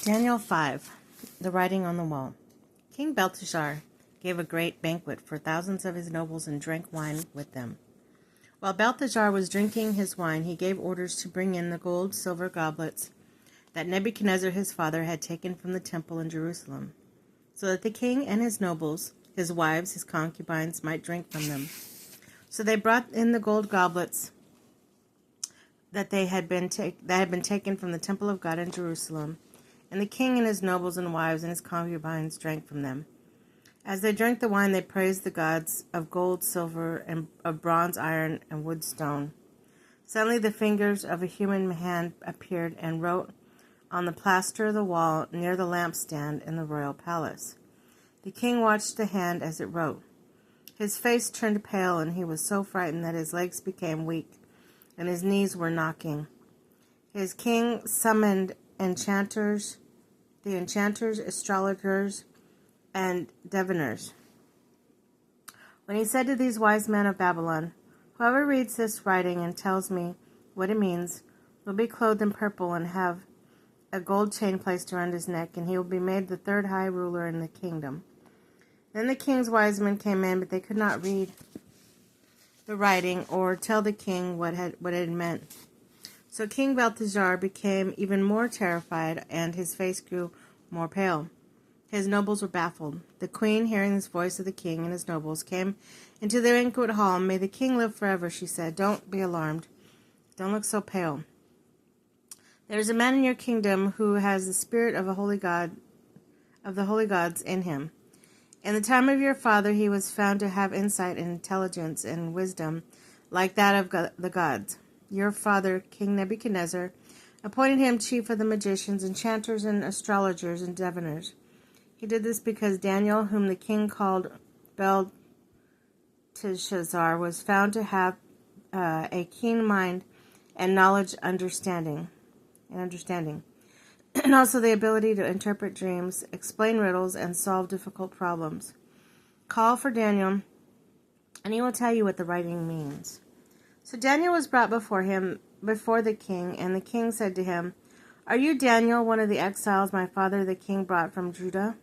Daniel 5. The Writing on the Wall. King Belteshazzar gave a great banquet for thousands of his nobles and drank wine with them. While Belteshazzar was drinking his wine, he gave orders to bring in the gold, silver goblets that Nebuchadnezzar his father had taken from the temple in Jerusalem, so that the king and his nobles, his wives, his concubines, might drink from them. So they brought in the gold goblets that had been taken from the temple of God in Jerusalem, and the king and his nobles and wives and his concubines drank from them. As they drank the wine, they praised the gods of gold, silver, and of bronze, iron, and wood stone. Suddenly the fingers of a human hand appeared and wrote on the plaster of the wall near the lampstand in the royal palace. The king watched the hand as it wrote. His face turned pale, and he was so frightened that his legs became weak, and his knees were knocking. His king summoned the enchanters, astrologers, and diviners. When he said to these wise men of Babylon, "Whoever reads this writing and tells me what it means will be clothed in purple and have a gold chain placed around his neck, and he will be made the third high ruler in the kingdom." Then the king's wise men came in, but they could not read the writing or tell the king what it meant. So King Belteshazzar became even more terrified, and his face grew more pale. His nobles were baffled. The queen, hearing this voice of the king and his nobles, came into the banquet hall. "May the king live forever," she said. "Don't be alarmed. Don't look so pale. There is a man in your kingdom who has the spirit of the holy gods in him. In the time of your father, he was found to have insight and intelligence and wisdom like that of the gods. Your father, King Nebuchadnezzar, appointed him chief of the magicians, enchanters, and astrologers and diviners. He did this because Daniel, whom the king called Belteshazzar, was found to have a keen mind and knowledge, understanding, and also the ability to interpret dreams, explain riddles, and solve difficult problems. Call for Daniel, and he will tell you what the writing means." So Daniel was brought before the king, and the king said to him, "Are you Daniel, one of the exiles my father the king brought from Judah?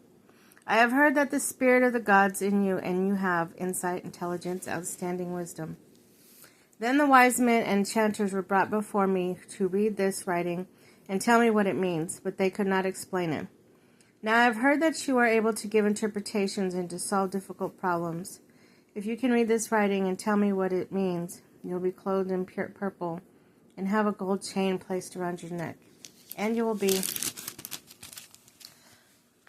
I have heard that the spirit of the gods in you, and you have insight, intelligence, outstanding wisdom." Then the wise men and enchanters were brought before me to read this writing and tell me what it means, but they could not explain it. Now I have heard that you are able to give interpretations and to solve difficult problems. If you can read this writing and tell me what it means, you'll be clothed in pure purple and have a gold chain placed around your neck, and you will be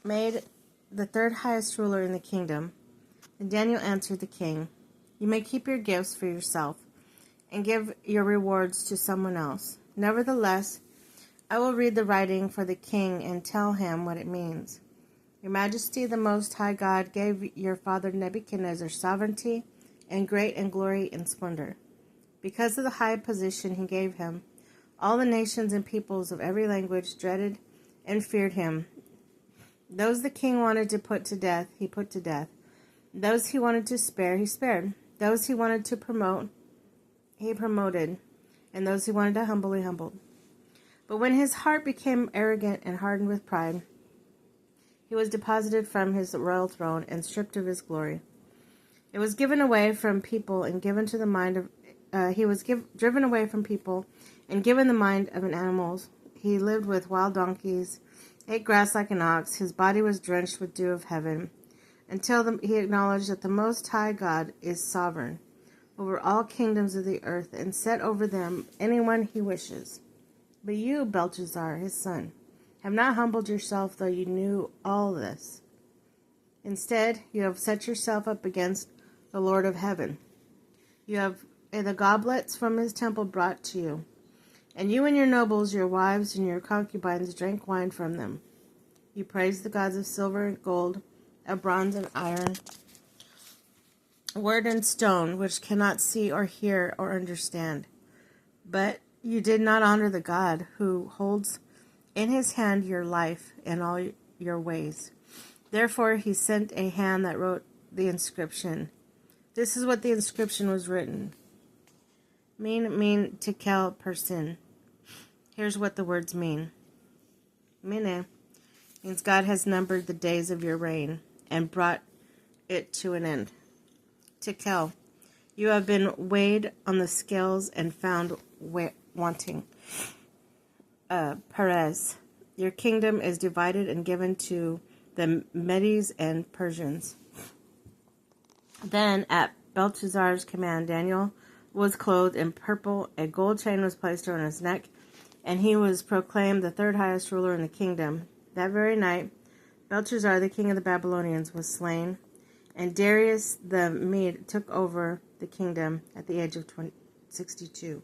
made the third highest ruler in the kingdom. And Daniel answered the king, "You may keep your gifts for yourself and give your rewards to someone else. Nevertheless, I will read the writing for the king and tell him what it means. Your Majesty, the Most High God, gave your father Nebuchadnezzar sovereignty and great and glory and splendor. Because of the high position he gave him, all the nations and peoples of every language dreaded and feared him. Those the king wanted to put to death, he put to death. Those he wanted to spare, he spared. Those he wanted to promote, he promoted. And those he wanted to humble, he humbled. But when his heart became arrogant and hardened with pride, he was deposited from his royal throne and stripped of his glory. It was given away from people and given to the mind of driven away from people and given the mind of an animal. He lived with wild donkeys, ate grass like an ox. His body was drenched with dew of heaven, until he acknowledged that the Most High God is sovereign over all kingdoms of the earth and set over them anyone he wishes. But you, Belteshazzar, his son, have not humbled yourself, though you knew all this. Instead, you have set yourself up against the Lord of heaven. You have the goblets from his temple brought to you, and you and your nobles, your wives, and your concubines drank wine from them. You praised the gods of silver and gold, of bronze and iron, wood and stone, which cannot see or hear or understand. But you did not honor the God who holds in his hand your life and all your ways. Therefore he sent a hand that wrote the inscription. This is what the inscription was written. Mean tekel person. Here's what the words mean. Mene, means God has numbered the days of your reign and brought it to an end. Tekel, you have been weighed on the scales and found wanting. Perez, your kingdom is divided and given to the Medes and Persians. Then, at Belteshazzar's command, Daniel was clothed in purple, a gold chain was placed around his neck, and he was proclaimed the third highest ruler in the kingdom. That very night, Belshazzar, the king of the Babylonians, was slain, and Darius the Mede took over the kingdom at the age of 62.